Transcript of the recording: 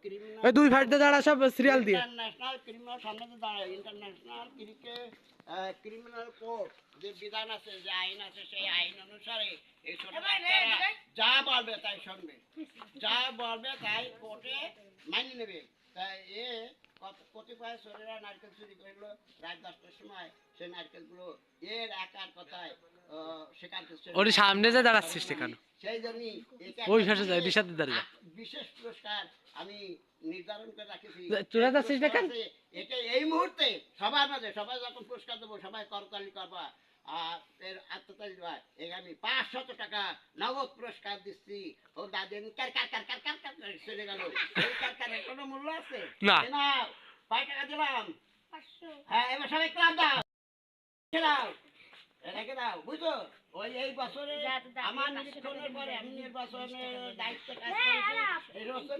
criminal ওই দুই ফাইটে দাঁড়া সব সিরিয়াল দিয়ে ইন্টারন্যাশনাল ক্রিমিনাল সামনে তো দাঁড়ায় ইন্টারন্যাশনাল ক্রিমিনাল কোড যে বিধান আছে যে আইন আছে সেই আইন অনুসারে এই ছোট বাচ্চারা যা বলবে তাই শুনবে যা বলবে তাই কোর্টে মানিয়ে নেবে তাই কতিপয় ছোটরা নারকেল চুরি করলো রাত 10টার সময় সেই নারকেলগুলো এর একার কথায় সেখান ওর সামনে যে দাঁড়াচ্ছিস কেন সেই জন্যই ওই ভাষা যায় দিশাতে দাঁড়িয়ে বিশেষ পুরস্কার আমি নির্ধারণ করে রাখেছি তোরা যাচ্ছিস না কেন এটা এই মুহূর্তে সবার মাঝে সবাই যখন পুরস্কার দেবো সবাই করতালি করবা আর এর আত্মতালি দেওয়া আমি 500 টাকা নগদ পুরস্কার দিচ্ছি ও দাদি কার কার কার কার কার কার চলে গেল এই কার কারের কোনো মূল্য আছে না 5 টাকা দিলাম 500 হ্যাঁ এবার সবাই ক্লাব দাও দাও রেখে দাও বুঝছো ওই এই বছরে আমার নির্বাচনের পরে আমি নির্বাচনের দায়িত্ব কাজ করেছি